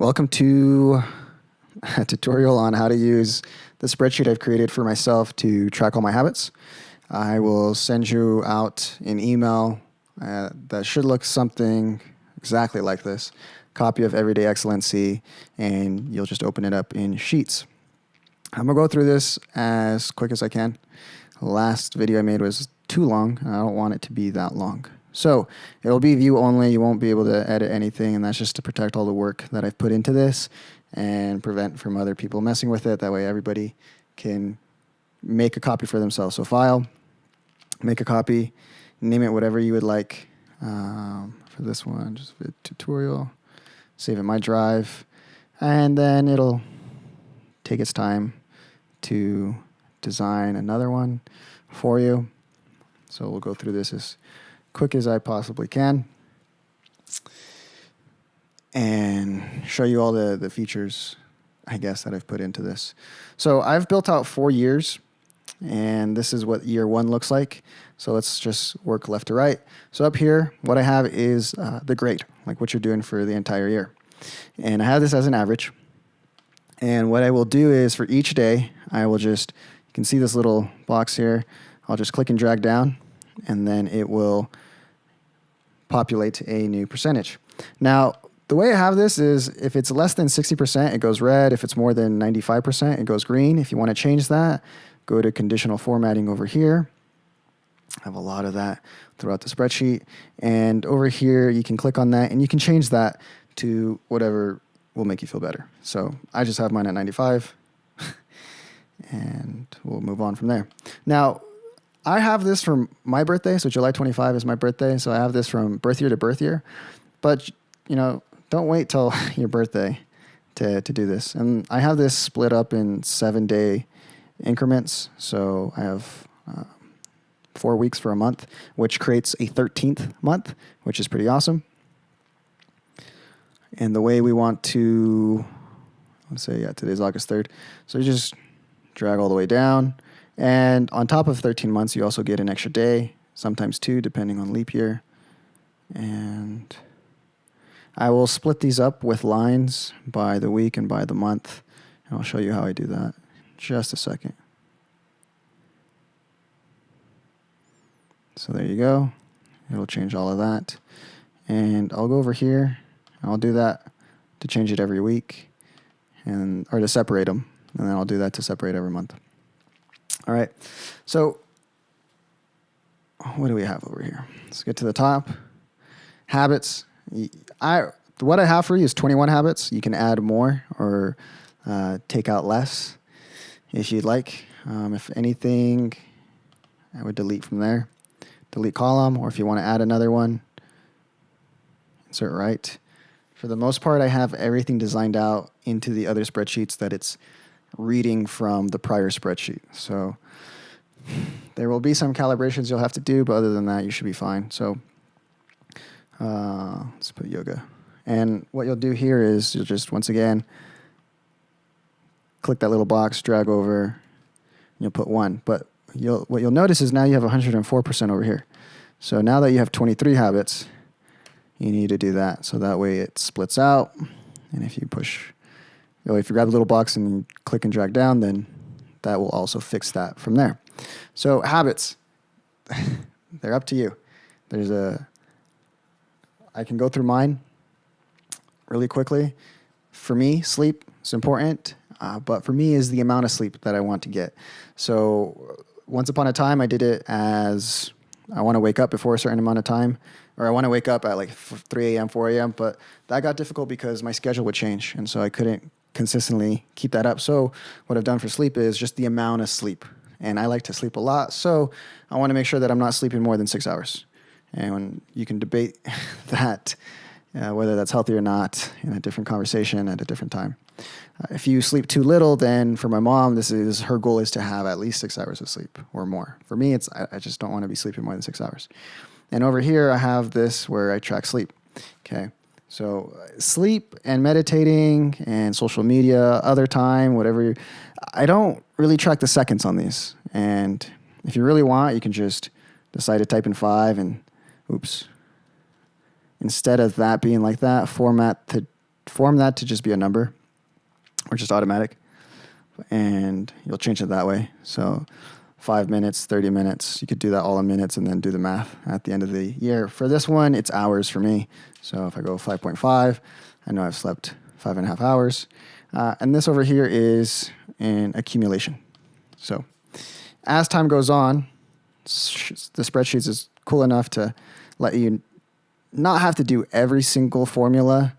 Welcome to a tutorial on how to use the spreadsheet I've created for myself to track all my habits. I will send you out an email that should look something exactly like this. Copy of Everyday Excellency, and you'll just open it up in Sheets. I'm going to go through this as quick as I can. The last video I made was too long, and I don't want it to be that long. So it'll be view only. You won't be able to edit anything, and that's just to protect all the work that I've put into this and prevent from other people messing with it. That way everybody can make a copy for themselves. So file, make a copy, name it whatever you would like. For this one, just a tutorial, save it in my drive, and then it'll take its time to design another one for you. So we'll go through this as quick as I possibly can and show you all the features, I guess, that I've put into this. So I've built out 4 years, and this is what year 1 looks like. So let's just work left to right. So up here, what I have is the grade, like what you're doing for the entire year. And I have this as an average. And what I will do is for each day, I will just, you can see this little box here. I'll just click and drag down, and then it will populate a new percentage. Now, the way I have this is if it's less than 60%, it goes red. If it's more than 95%, it goes green. If you want to change that, go to Conditional Formatting over here. I have a lot of that throughout the spreadsheet. And over here, you can click on that, and you can change that to whatever will make you feel better. So I just have mine at 95, and we'll move on from there. Now, I have this from my birthday, so July 25 is my birthday, so I have this from birth year to birth year. But, you know, don't wait till your birthday to do this. And I have this split up in 7-day increments, so I have 4 weeks for a month, which creates a 13th month, which is pretty awesome. And the way we want to, let's say, today's August 3rd. So you just drag all the way down. And on top of 13 months, you also get an extra day, sometimes 2, depending on leap year. And I will split these up with lines by the week and by the month. And I'll show you how I do that in just a second. So there you go. It'll change all of that. And I'll go over here. I'll do that to change it every week, or to separate them. And then I'll do that to separate every month. All right, so what do we have over here? Let's get to the top. Habits. What I have for you is 21 habits. You can add more or take out less if you'd like. If anything, I would delete from there. Delete column, or if you want to add another one, insert right. For the most part, I have everything designed out into the other spreadsheets that it's reading from the prior spreadsheet. So there will be some calibrations you'll have to do, but other than that, you should be fine. So let's put yoga. And what you'll do here is you'll just, once again, click that little box, drag over, and you'll put 1. But what you'll notice is now you have 104% over here. So now that you have 23 habits, you need to do that. So that way it splits out. And if you if you grab the little box and click and drag down, then that will also fix that from there. So habits, they're up to you. I can go through mine really quickly. For me, sleep is important, but for me is the amount of sleep that I want to get. So once upon a time, I did it as I want to wake up before a certain amount of time, or I want to wake up at like 3 a.m., 4 a.m., but that got difficult because my schedule would change, and so I couldn't consistently keep that up. So what I've done for sleep is just the amount of sleep. And I like to sleep a lot, so I want to make sure that I'm not sleeping more than 6 hours. And you can debate that, whether that's healthy or not, in a different conversation at a different time. If you sleep too little, then for my mom, her goal is to have at least 6 hours of sleep or more. For me, I just don't want to be sleeping more than 6 hours. And over here, I have this where I track sleep. Okay. So sleep and meditating and social media, other time, whatever. I don't really track the seconds on these. And if you really want, you can just decide to type in 5 and, oops. Instead of that being like that, format form that to just be a number or just automatic, and you'll change it that way. So 5 minutes, 30 minutes. You could do that all in minutes and then do the math at the end of the year. For this one, it's hours for me. So if I go 5.5, I know I've slept 5.5 hours. And this over here is an accumulation. So as time goes on, the spreadsheets is cool enough to let you not have to do every single formula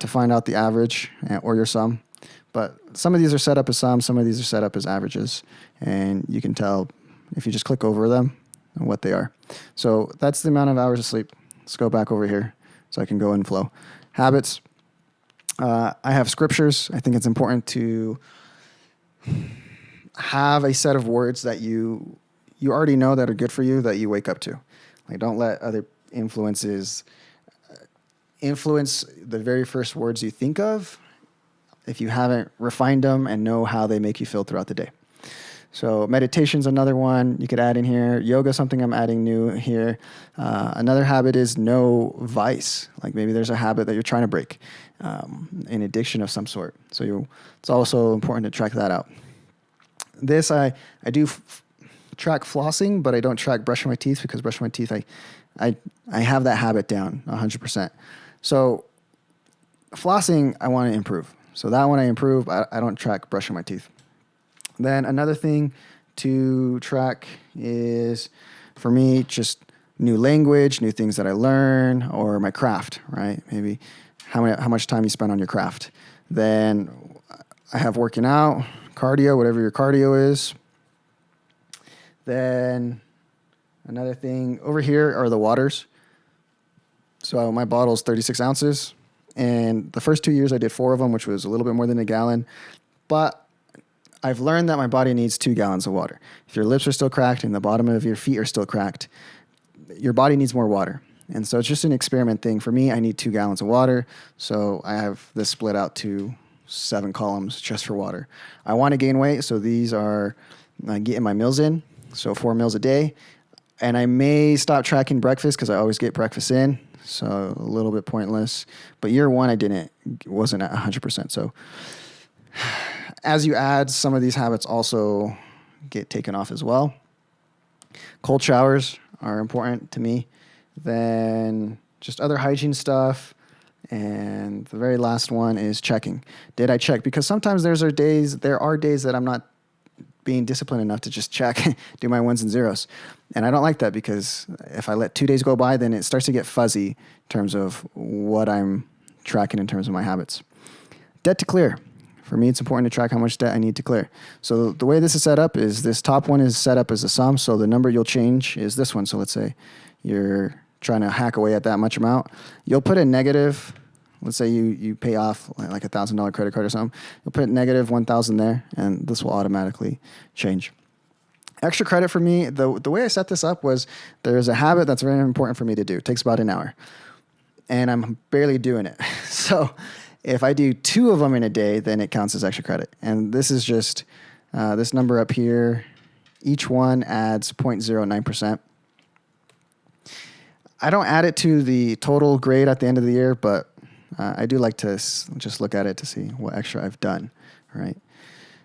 to find out the average or your sum. But some of these are set up as sums, some of these are set up as averages, and you can tell if you just click over them and what they are. So that's the amount of hours of sleep. Let's go back over here so I can go in flow. Habits. I have scriptures. I think it's important to have a set of words that you already know that are good for you that you wake up to. Like, don't let other influences influence the very first words you think of if you haven't refined them and know how they make you feel throughout the day. So meditation's another one you could add in here. Yoga, something I'm adding new here. Another habit is no vice. Like maybe there's a habit that you're trying to break, an addiction of some sort. So it's also important to track that out. This, I do track flossing, but I don't track brushing my teeth because brushing my teeth, I have that habit down 100%. So flossing, I want to improve. So that one I improve. I don't track brushing my teeth. Then another thing to track is, for me, just new language, new things that I learn, or my craft, right? Maybe how much time you spend on your craft. Then I have working out, cardio, whatever your cardio is. Then another thing over here are the waters. So my bottle is 36 ounces. And the first 2 years I did 4 of them, which was a little bit more than a gallon. But I've learned that my body needs 2 gallons of water. If your lips are still cracked and the bottom of your feet are still cracked, your body needs more water. And so it's just an experiment thing. For me, I need 2 gallons of water. So I have this split out to 7 columns just for water. I want to gain weight, so these are getting my meals in. So 4 meals a day. And I may stop tracking breakfast because I always get breakfast in. So a little bit pointless. But year 1, wasn't at 100%. So as you add, some of these habits also get taken off as well. Cold showers are important to me. Then just other hygiene stuff. And the very last one is checking. Did I check? Because sometimes there are days that I'm not being disciplined enough to just check, do my ones and zeros. And I don't like that, because if I let 2 days go by, then it starts to get fuzzy in terms of what I'm tracking in terms of my habits. Debt to clear. For me, it's important to track how much debt I need to clear. So the way this is set up is this top one is set up as a sum. So the number you'll change is this one. So let's say you're trying to hack away at that much amount. You'll put a negative. Let's say you pay off like $1,000 credit card or something. You'll put negative 1,000 there, and this will automatically change. Extra credit for me, the way I set this up was there's a habit that's very important for me to do. It takes about an hour, and I'm barely doing it. So if I do 2 of them in a day, then it counts as extra credit. And this is just this number up here. Each one adds 0.09%. I don't add it to the total grade at the end of the year, but I do like to just look at it to see what extra I've done, right?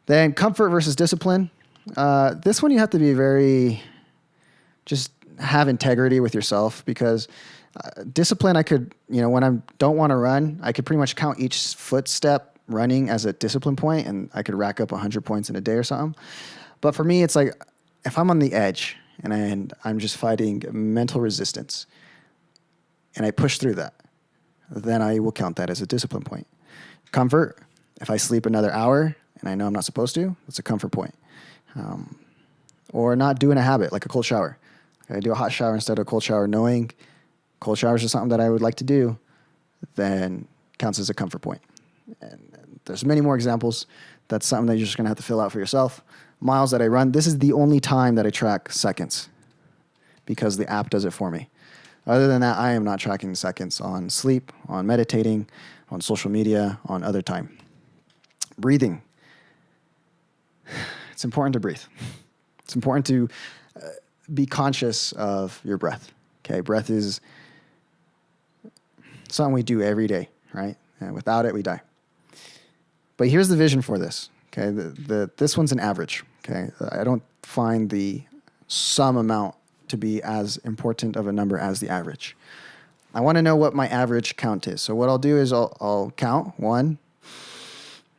Then comfort versus discipline. This one you have to be just have integrity with yourself, because discipline, I could, when I don't want to run, I could pretty much count each footstep running as a discipline point, and I could rack up 100 points in a day or something. But for me, it's like if I'm on the edge and I'm just fighting mental resistance and I push through that, then I will count that as a discipline point. Comfort, if I sleep another hour and I know I'm not supposed to, that's a comfort point. Or not doing a habit, like a cold shower. I do a hot shower instead of a cold shower, knowing cold showers are something that I would like to do, then counts as a comfort point. And there's many more examples. That's something that you're just going to have to fill out for yourself. Miles that I run, this is the only time that I track seconds, because the app does it for me. Other than that, I am not tracking seconds on sleep, on meditating, on social media, on other time. Breathing. It's important to breathe. It's important to be conscious of your breath. Okay, breath is something we do every day, right? And without it, we die. But here's the vision for this. Okay, this one's an average. Okay, I don't find the sum amount to be as important of a number as the average. I want to know what my average count is. So what I'll do is I'll count one.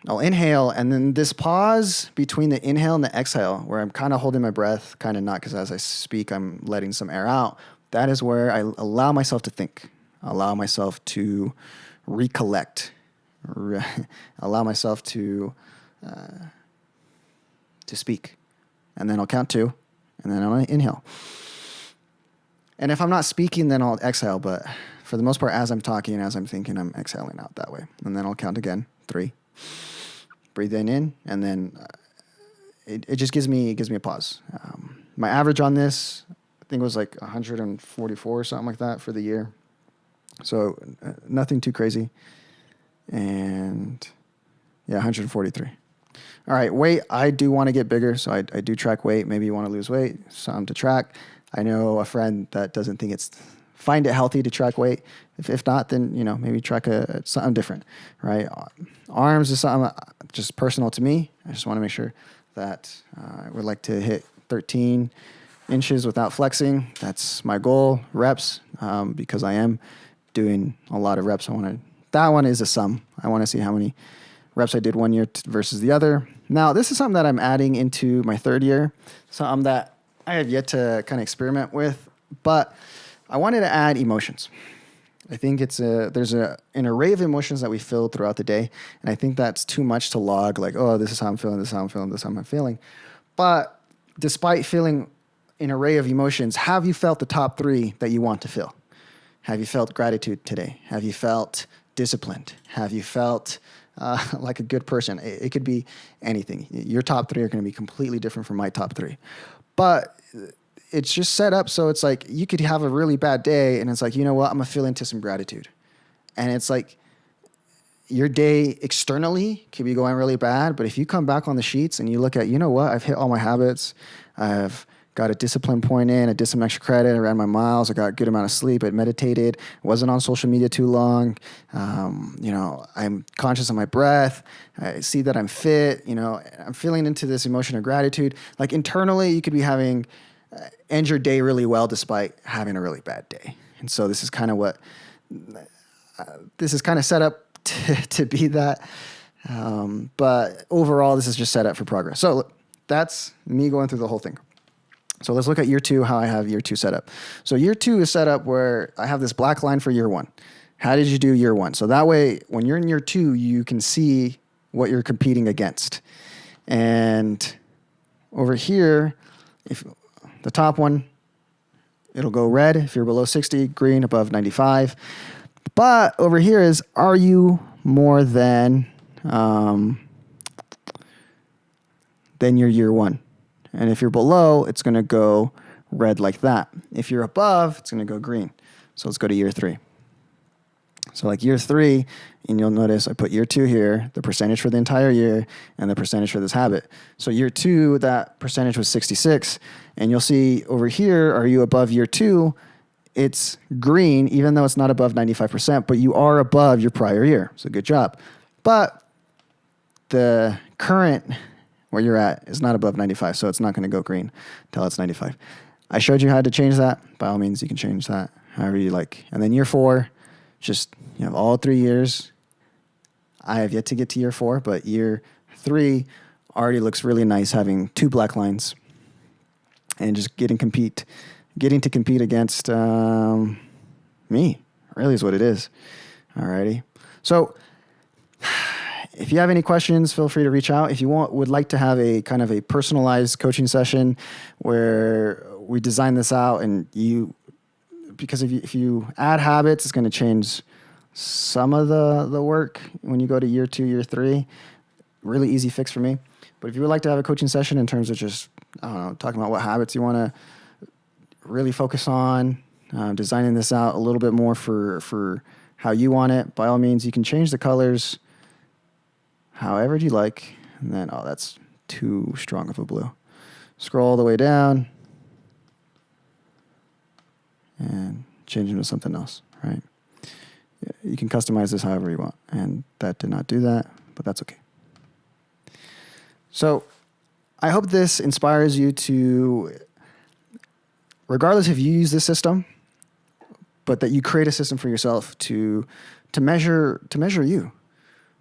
I'll inhale, and then this pause between the inhale and the exhale, where I'm kind of holding my breath, kind of not, because as I speak, I'm letting some air out. That is where I allow myself to think, allow myself to recollect, allow myself to speak. And then I'll count 2, and then I'll inhale. And if I'm not speaking, then I'll exhale. But for the most part, as I'm talking, as I'm thinking, I'm exhaling out that way. And then I'll count again, 3. Breathe in, and then it just gives me a pause. My average on this, I think, was like 144 or something like that for the year. So nothing too crazy. And yeah, 143. All right, weight, I do want to get bigger, so I do track weight. Maybe you want to lose weight, something to track. I know a friend that doesn't think find it healthy to track weight. If not, then, maybe track something different, right? Arms is something just personal to me. I just want to make sure that I would like to hit 13 inches without flexing. That's my goal, reps, because I am doing a lot of reps. That one is a sum. I want to see how many reps I did one year versus the other. Now, this is something that I'm adding into my third year, something that I have yet to kind of experiment with, but I wanted to add emotions. I think there's an array of emotions that we feel throughout the day, and I think that's too much to log, like, oh, this is how I'm feeling, this is how I'm feeling, this is how I'm feeling. But despite feeling an array of emotions, have you felt the top 3 that you want to feel? Have you felt gratitude today? Have you felt disciplined? Have you felt like a good person? It could be anything. Your top 3 are going to be completely different from my top 3. But it's just set up so it's like you could have a really bad day, and it's like, you know what, I'm going to feel into some gratitude. And it's like your day externally could be going really bad, but if you come back on the sheets and you look at, you know what, I've hit all my habits, I've got a discipline point in, I did some extra credit, I ran my miles, I got a good amount of sleep, I meditated, wasn't on social media too long, I'm conscious of my breath, I see that I'm fit, I'm feeling into this emotion of gratitude. Like internally, you could be having end your day really well despite having a really bad day. And so this is kind of set up to be that. But overall, this is just set up for progress. So that's me going through the whole thing. So let's look at year 2, how I have year 2 set up. So year 2 is set up where I have this black line for year 1. How did you do year 1? So that way, when you're in year 2, you can see what you're competing against. And over here, if the top one, it'll go red if you're below 60, green above 95. But over here is, are you more than your year 1? And if you're below, it's going to go red like that. If you're above, it's going to go green. So let's go to year 3. So like year 3, and you'll notice I put year 2 here, the percentage for the entire year, and the percentage for this habit. So year 2, that percentage was 66. And you'll see over here, are you above year 2? It's green, even though it's not above 95%, but you are above your prior year. So good job. But the current where you're at is not above 95, so it's not going to go green until it's 95. I showed you how to change that. By all means, you can change that however you like. And then year 4, just you have all 3 years. I have yet to get to year 4, but year 3 already looks really nice, having 2 black lines and just getting to compete against me. Really is what it is. Alrighty. So if you have any questions, feel free to reach out. If you would like to have a kind of a personalized coaching session where we design this out, and because if you add habits, it's going to change some of the work when you go to year 2, year 3. Really easy fix for me. But if you would like to have a coaching session in terms of just, talking about what habits you want to really focus on, designing this out a little bit more for how you want it, by all means, you can change the colors however you like. And then, that's too strong of a blue. Scroll all the way down and change them to something else, right? You can customize this however you want. And that did not do that, but that's okay. So I hope this inspires you to, regardless if you use this system, but that you create a system for yourself to measure you,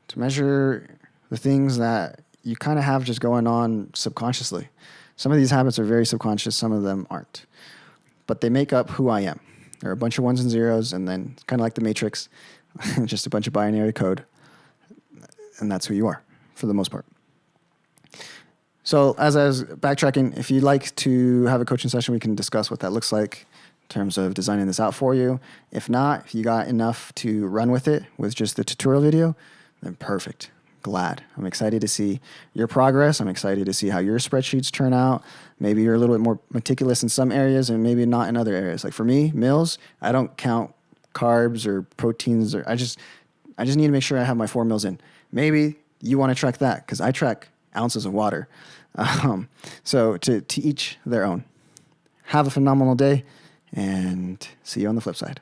to measure the things that you kind of have just going on subconsciously. Some of these habits are very subconscious, some of them aren't. But they make up who I am. There are a bunch of ones and zeros, and then kind of like the Matrix, just a bunch of binary code. And that's who you are, for the most part. So as I was backtracking, if you'd like to have a coaching session, we can discuss what that looks like in terms of designing this out for you. If not, if you got enough to run with it with just the tutorial video, then perfect. Glad. I'm excited to see your progress. I'm excited to see how your spreadsheets turn out. Maybe you're a little bit more meticulous in some areas and maybe not in other areas. Like for me, meals, I don't count carbs or proteins. I just need to make sure I have my 4 meals in. Maybe you want to track that because I track ounces of water. So to each their own. Have a phenomenal day and see you on the flip side.